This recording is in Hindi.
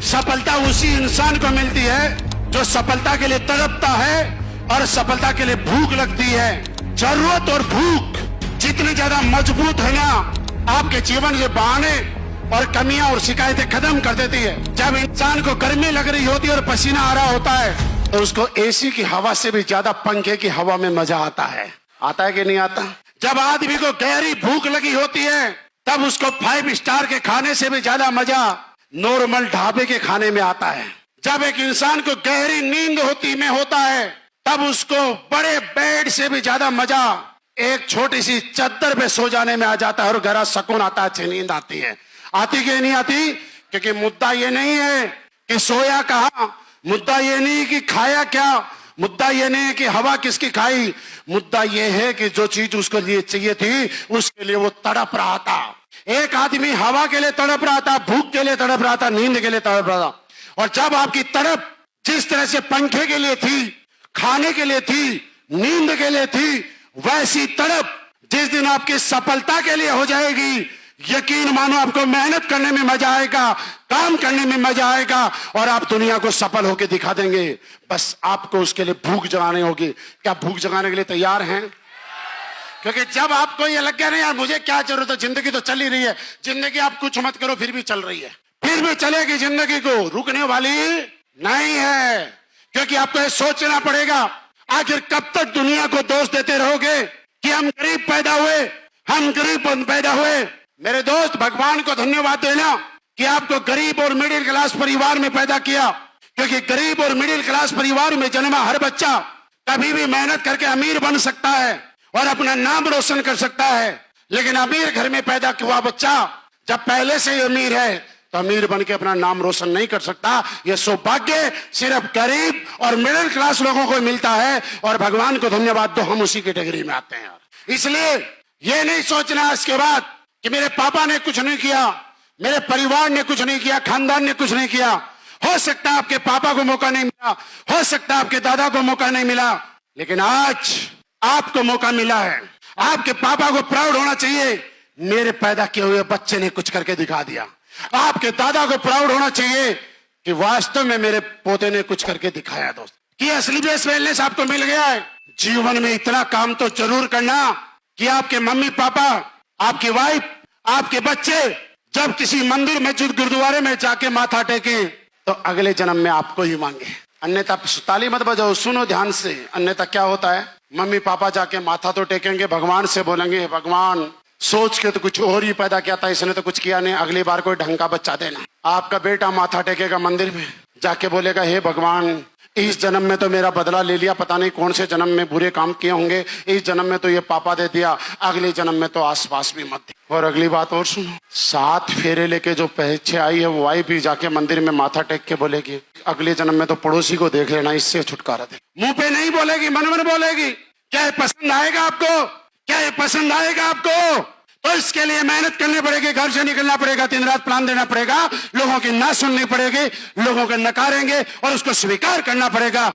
सफलता उसी इंसान को मिलती है जो सफलता के लिए तड़पता है और सफलता के लिए भूख लगती है। जरूरत और भूख जितनी ज्यादा मजबूत है ना, आपके जीवन के बहाने और कमियां और शिकायतें खत्म कर देती है। जब इंसान को गर्मी लग रही होती है और पसीना आ रहा होता है तो उसको एसी की हवा से भी ज्यादा पंखे की हवा में मजा आता है। आता है कि नहीं आता? जब आदमी को गहरी भूख लगी होती है तब उसको 5 स्टार के खाने से भी ज्यादा मजा नॉर्मल ढाबे के खाने में आता है। जब एक इंसान को गहरी नींद होता है तब उसको बड़े बेड से भी ज्यादा मजा एक छोटी सी चद्दर पे सो जाने में आ जाता है और गहरा सुकून आता है, अच्छी नींद आती है। आती कि नहीं आती? क्योंकि मुद्दा ये नहीं है कि सोया कहाँ, मुद्दा ये नहीं कि खाया क्या, मुद्दा ये नहीं है कि हवा किसकी खाई, मुद्दा ये है कि जो चीज उसको लिए चाहिए थी उसके लिए वो तड़प रहा था। एक आदमी हवा के लिए तड़प रहा था, भूख के लिए तड़प रहा था, नींद के लिए तड़प रहा था। और जब आपकी तड़प जिस तरह से पंखे के लिए थी, खाने के लिए थी, नींद के लिए थी, वैसी तड़प जिस दिन आपकी सफलता के लिए हो जाएगी, यकीन मानो आपको मेहनत करने में मजा आएगा, काम करने में मजा आएगा और आप दुनिया को सफल होकर दिखा देंगे। बस आपको उसके लिए भूख जगानी होगी। क्या भूख जगाने के लिए तैयार हैं? क्योंकि जब आपको ये लग गया नहीं यार मुझे क्या जरूरत है, जिंदगी तो चल ही रही है, जिंदगी आप कुछ मत करो फिर भी चल रही है, फिर भी चलेगी जिंदगी, को रुकने वाली नहीं है। क्योंकि आपको ये सोचना पड़ेगा आखिर कब तक दुनिया को दोष देते रहोगे कि हम गरीब पैदा हुए, हम गरीब पैदा हुए। मेरे दोस्त, भगवान को धन्यवाद देना कि आपको गरीब और मिडिल क्लास परिवार में पैदा किया। क्योंकि गरीब और मिडिल क्लास परिवार में जन्मा हर बच्चा कभी भी मेहनत करके अमीर बन सकता है और अपना नाम रोशन कर सकता है। लेकिन अमीर घर में पैदा हुआ बच्चा जब पहले से ही अमीर है तो अमीर बन के अपना नाम रोशन नहीं कर सकता। यह सौभाग्य सिर्फ गरीब और मिडिल क्लास लोगों को मिलता है और भगवान को धन्यवाद दो, हम उसी कैटेगरी में आते हैं। इसलिए यह नहीं सोचना इसके बाद कि मेरे पापा ने कुछ नहीं किया, मेरे परिवार ने कुछ नहीं किया, खानदान ने कुछ नहीं किया। हो सकता है आपके पापा को मौका नहीं मिला, हो सकता है आपके दादा को मौका नहीं मिला, लेकिन आज आपको मौका मिला है। आपके पापा को प्राउड होना चाहिए, मेरे पैदा किए हुए बच्चे ने कुछ करके दिखा दिया। आपके दादा को प्राउड होना चाहिए कि वास्तव में मेरे पोते ने कुछ करके दिखाया। दोस्त कि असली बेस वेलनेस आपको मिल गया है। जीवन में इतना काम तो जरूर करना कि आपके मम्मी पापा, आपकी वाइफ, आपके बच्चे जब किसी मंदिर मस्जिद गुरुद्वारे में जाके माथा टेके तो अगले जन्म में आपको ही मांगे। अन्यथा ताली मत बजाओ, सुनो ध्यान से। अन्यथा क्या होता है, मम्मी पापा जाके माथा तो टेकेंगे, भगवान से बोलेंगे भगवान सोच के तो कुछ और ही पैदा किया था, इसने तो कुछ किया नहीं, अगली बार कोई ढंग का बच्चा देना। आपका बेटा माथा टेकेगा मंदिर में जाके, बोलेगा हे भगवान इस जन्म में तो मेरा बदला ले लिया, पता नहीं कौन से जन्म में बुरे काम किए होंगे, इस जन्म में तो ये पापा दे दिया, अगले जन्म में तो आसपास भी मत दे। और अगली बात और सुनो, 7 फेरे लेके जो पीछे आई है वो वाइफ भी जाके मंदिर में माथा टेक के बोलेगी अगले जन्म में तो पड़ोसी को देख लेना, इससे छुटकारा दे। मुंह पे नहीं बोलेगी, मन मन बोलेगी। क्या ये पसंद आएगा आपको? क्या ये पसंद आएगा आपको? तो इसके लिए मेहनत करनी पड़ेगी, घर से निकलना पड़ेगा, दिन रात प्लान देना पड़ेगा, लोगों की ना सुननी पड़ेगी, लोगों के नकारेंगे और उसको स्वीकार करना पड़ेगा।